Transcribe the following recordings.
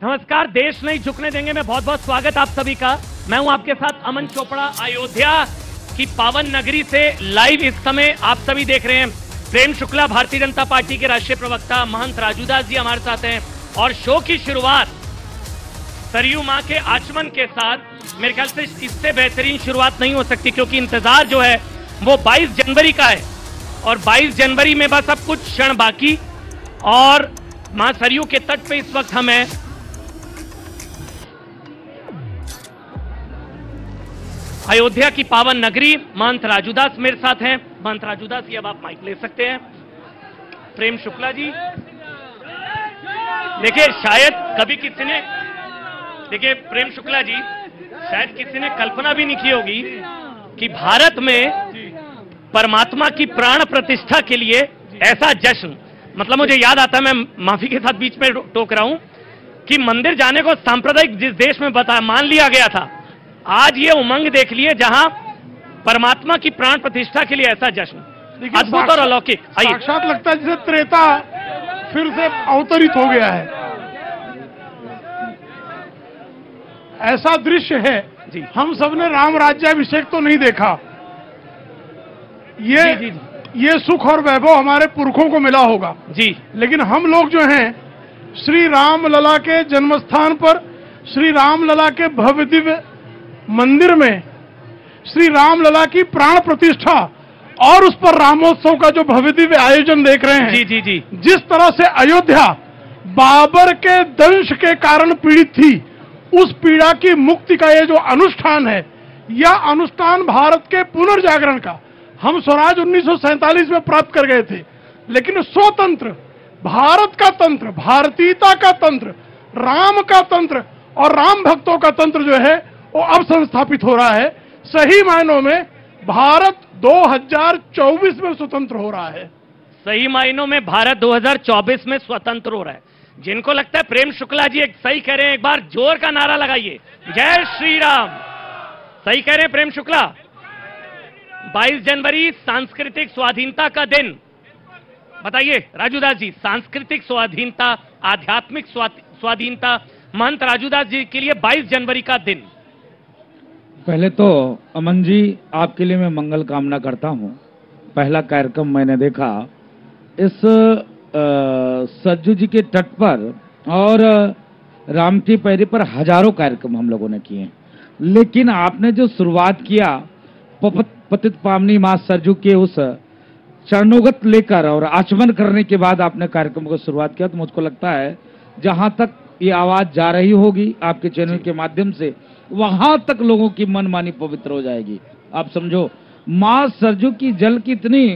नमस्कार। देश नहीं झुकने देंगे में बहुत बहुत स्वागत आप सभी का। मैं हूं आपके साथ अमन चोपड़ा। अयोध्या की पावन नगरी से लाइव इस समय आप सभी देख रहे हैं। प्रेम शुक्ला भारतीय जनता पार्टी के राष्ट्रीय प्रवक्ता, महंत राजूदास जी हमारे साथ हैं और शो की शुरुआत सरयू मां के आचमन के साथ। मेरे ख्याल से इससे बेहतरीन शुरुआत नहीं हो सकती, क्योंकि इंतजार जो है वो 22 जनवरी का है और 22 जनवरी में बस अब कुछ क्षण बाकी। और मां सरयू के तट पे इस वक्त हम हैं। अयोध्या की पावन नगरी, महंत राजूदास मेरे साथ हैं। महंत राजूदास जी, अब आप माइक ले सकते हैं। प्रेम शुक्ला जी, देखिए शायद कभी किसी ने, देखिए प्रेम शुक्ला जी, शायद किसी ने कल्पना भी नहीं की होगी कि भारत में परमात्मा की प्राण प्रतिष्ठा के लिए ऐसा जश्न, मतलब मुझे याद आता है, मैं माफी के साथ बीच में टोक रहा हूं, कि मंदिर जाने को सांप्रदायिक जिस देश में मान लिया गया था, आज ये उमंग देख लिए जहां परमात्मा की प्राण प्रतिष्ठा के लिए ऐसा जश्न अद्भुत और अलौकिक। साक्षात लगता है जैसे त्रेता फिर से अवतरित हो गया है, ऐसा दृश्य है जी। हम सबने राम राज्याभिषेक तो नहीं देखा, ये सुख और वैभव हमारे पुरखों को मिला होगा जी, लेकिन हम लोग जो हैं श्री राम लला के जन्मस्थान पर, श्री राम लला के भव्य दिव्य मंदिर में श्री राम लला की प्राण प्रतिष्ठा और उस पर रामोत्सव का जो भव्य दिव्य आयोजन देख रहे हैं। जी। जिस तरह से अयोध्या बाबर के दंश के कारण पीड़ित थी, उस पीड़ा की मुक्ति का ये जो अनुष्ठान है, यह अनुष्ठान भारत के पुनर्जागरण का, हम स्वराज 1947 में प्राप्त कर गए थे, लेकिन स्वतंत्र भारत का तंत्र, भारतीयता का तंत्र, राम का तंत्र और राम भक्तों का तंत्र जो है वो अब संस्थापित हो रहा है। सही मायनों में भारत 2024 में स्वतंत्र हो रहा है। सही मायनों में भारत 2024 में स्वतंत्र हो रहा है। जिनको लगता है प्रेम शुक्ला जी एक सही कह रहे हैं, एक बार जोर का नारा लगाइए, जय श्री राम। सही कह रहे हैं प्रेम शुक्ला। 22 जनवरी सांस्कृतिक स्वाधीनता का दिन। बताइए राजूदास जी, सांस्कृतिक स्वाधीनता, आध्यात्मिक स्वाधीनता, महंत राजूदास जी के लिए 22 जनवरी का दिन। पहले तो अमन जी, आपके लिए मैं मंगल कामना करता हूं। पहला कार्यक्रम मैंने देखा इस सरजू जी के तट पर, और राम की पैरी पर हजारों कार्यक्रम हम लोगों ने किए, लेकिन आपने जो शुरुआत किया पतित पावनी मां सरजू के उस चरणोगत लेकर और आचमन करने के बाद आपने कार्यक्रम को शुरुआत किया, तो मुझको लगता है जहां तक ये आवाज जा रही होगी आपके चैनल के माध्यम से, वहां तक लोगों की मनमानी पवित्र हो जाएगी। आप समझो, मां सरजू की जल की इतनी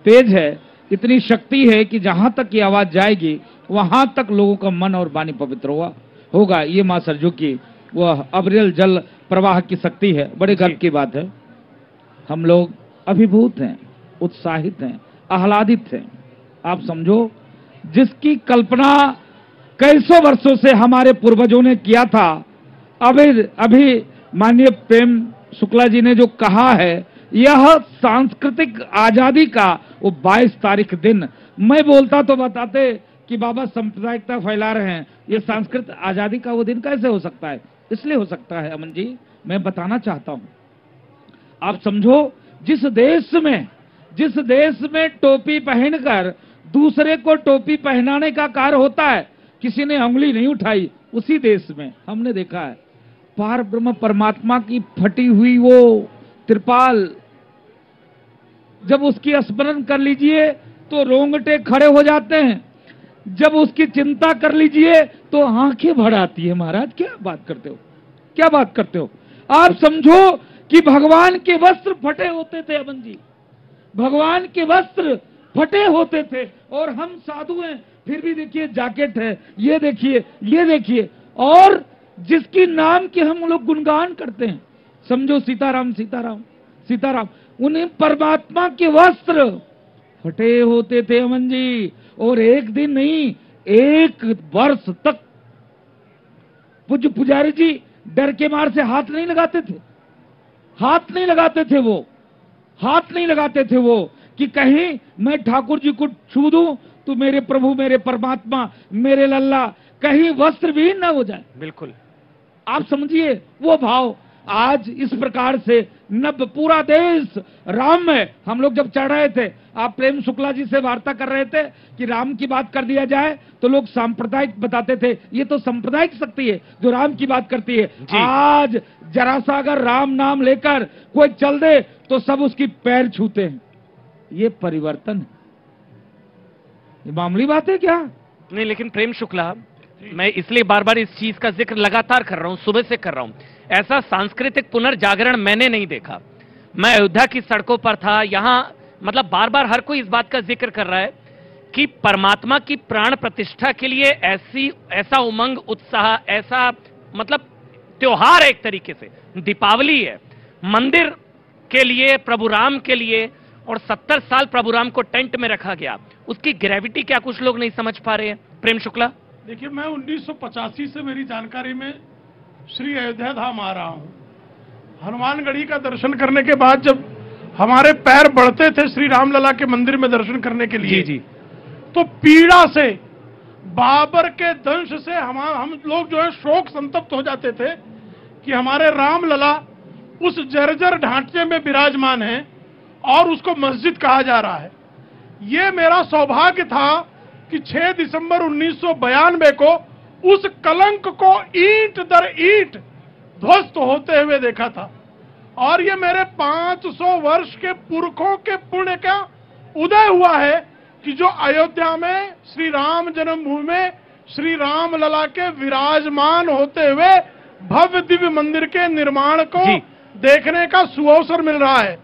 तेज है, इतनी शक्ति है कि जहां तक ये आवाज जाएगी वहां तक लोगों का मन और वाणी पवित्र होगा। ये मां सरजू की वह अविरल जल प्रवाह की शक्ति है। बड़े गर्व की बात है। हम लोग अभिभूत हैं, उत्साहित हैं, आह्लादित हैं। आप समझो, जिसकी कल्पना कई सौ वर्षों से हमारे पूर्वजों ने किया था, अभी माननीय प्रेम शुक्ला जी ने जो कहा है, यह सांस्कृतिक आजादी का वो 22 तारीख दिन, मैं बोलता तो बताते कि बाबा सांप्रदायिकता फैला रहे हैं, ये सांस्कृतिक आजादी का वो दिन कैसे हो सकता है? इसलिए हो सकता है अमन जी, मैं बताना चाहता हूं। आप समझो, जिस देश में टोपी पहनकर दूसरे को टोपी पहनाने का कार्य होता है, किसी ने उंगली नहीं उठाई, उसी देश में हमने देखा है पार ब्रह्म परमात्मा की फटी हुई वो त्रिपाल, जब उसकी स्मरण कर लीजिए तो रोंगटे खड़े हो जाते हैं, जब उसकी चिंता कर लीजिए तो आंखें भर आती है। महाराज क्या बात करते हो? आप समझो कि भगवान के वस्त्र फटे होते थे अमन जी, भगवान के वस्त्र फटे होते थे, और हम साधु हैं फिर भी देखिए जैकेट है, ये देखिए, और जिसकी नाम के हम लोग गुणगान करते हैं, समझो सीताराम, उन्हें परमात्मा के वस्त्र फटे होते थे अमन जी। और एक दिन नहीं, 1 वर्ष तक पूज्य पुजारी जी डर के मार से हाथ नहीं लगाते थे वो कि कहीं मैं ठाकुर जी को छू दूं तो मेरे प्रभु, मेरे परमात्मा, मेरे लल्ला कहीं वस्त्र भी न हो जाए। बिल्कुल, आप समझिए वो भाव। आज इस प्रकार से नब पूरा देश राम में, हम लोग जब चढ़ रहे थे, आप प्रेम शुक्ला जी से वार्ता कर रहे थे कि राम की बात कर दिया जाए तो लोग सांप्रदायिक बताते थे, ये तो सांप्रदायिक शक्ति है जो राम की बात करती है। आज जरा सा अगर राम नाम लेकर कोई चल दे तो सब उसकी पैर छूते हैं। ये परिवर्तन है, ये मामूली बात है क्या? नहीं, लेकिन प्रेम शुक्ला, मैं इसलिए बार बार इस चीज का जिक्र लगातार कर रहा हूं, सुबह से कर रहा हूं। ऐसा सांस्कृतिक पुनर्जागरण मैंने नहीं देखा। मैं अयोध्या की सड़कों पर था, यहां मतलब बार बार हर कोई इस बात का जिक्र कर रहा है कि परमात्मा की प्राण प्रतिष्ठा के लिए ऐसा उमंग, उत्साह, ऐसा मतलब त्योहार है एक तरीके से, दीपावली है मंदिर के लिए, प्रभु राम के लिए। और 70 साल प्रभु राम को टेंट में रखा गया, उसकी ग्रेविटी क्या कुछ लोग नहीं समझ पा रहे हैं। प्रेम शुक्ला, देखिए, मैं 1985 से मेरी जानकारी में श्री अयोध्या धाम आ रहा हूं। हनुमानगढ़ी का दर्शन करने के बाद जब हमारे पैर बढ़ते थे श्री रामलला के मंदिर में दर्शन करने के लिए, जी, तो पीड़ा से, बाबर के दंश से हम लोग जो है शोक संतप्त हो जाते थे कि हमारे रामलला उस जर्जर ढांचे में विराजमान है और उसको मस्जिद कहा जा रहा है। ये मेरा सौभाग्य था कि 6 दिसंबर 1992 को उस कलंक को ईंट दर ईंट ध्वस्त होते हुए देखा था। और ये मेरे 500 वर्ष के पुरखों के पुण्य का उदय हुआ है कि जो अयोध्या में श्री राम जन्मभूमि में श्री राम लला के विराजमान होते हुए भव्य दिव्य मंदिर के निर्माण को देखने का सुअवसर मिल रहा है।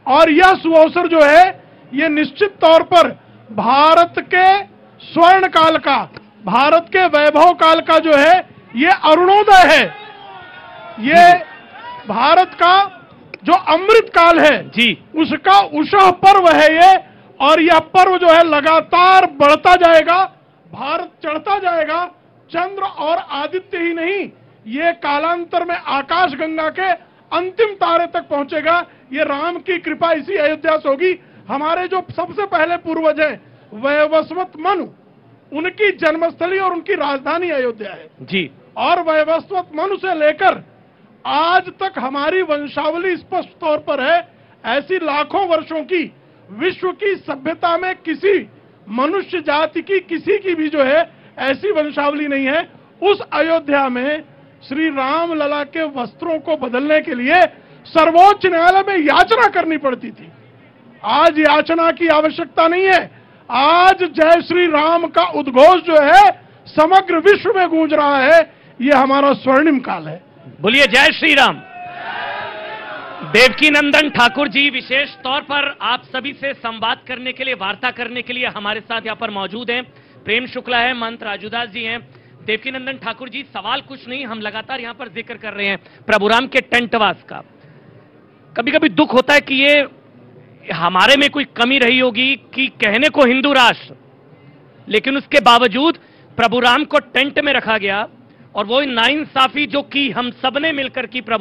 और यह सुअवसर जो है, ये निश्चित तौर पर भारत के स्वर्ण काल का, भारत के वैभव काल का जो है, ये अरुणोदय है। ये भारत का जो अमृत काल है जी, उसका उषः पर्व है ये। और यह पर्व जो है लगातार बढ़ता जाएगा, भारत चढ़ता जाएगा। चंद्र और आदित्य ही नहीं, ये कालांतर में आकाश गंगा के अंतिम तारे तक पहुंचेगा। ये राम की कृपा इसी अयोध्या से होगी। हमारे जो सबसे पहले पूर्वज हैं वैवस्वत मनु, उनकी जन्मस्थली और उनकी राजधानी अयोध्या है जी। और वैवस्वत मनु से लेकर आज तक हमारी वंशावली स्पष्ट तौर पर है। ऐसी लाखों वर्षों की विश्व की सभ्यता में किसी मनुष्य जाति की किसी की भी जो है ऐसी वंशावली नहीं है। उस अयोध्या में श्री राम लला के वस्त्रों को बदलने के लिए सर्वोच्च न्यायालय में याचना करनी पड़ती थी। आज याचना की आवश्यकता नहीं है। आज जय श्री राम का उद्घोष जो है समग्र विश्व में गूंज रहा है। ये हमारा स्वर्णिम काल है। बोलिए जय श्री राम। देवकी नंदन ठाकुर जी विशेष तौर पर आप सभी से संवाद करने के लिए, वार्ता करने के लिए हमारे साथ यहाँ पर मौजूद हैं। प्रेम शुक्ला है, महंत राजूदास जी हैं, देवकी नंदन ठाकुर जी। सवाल कुछ नहीं, हम लगातार यहाँ पर जिक्र कर रहे हैं प्रभुराम के टेंटवास का। कभी कभी दुख होता है कि ये हमारे में कोई कमी रही होगी कि कहने को हिंदू राष्ट्र, लेकिन उसके बावजूद प्रभुराम को टेंट में रखा गया। और वो नाइंसाफी जो की हम सबने मिलकर की प्रभु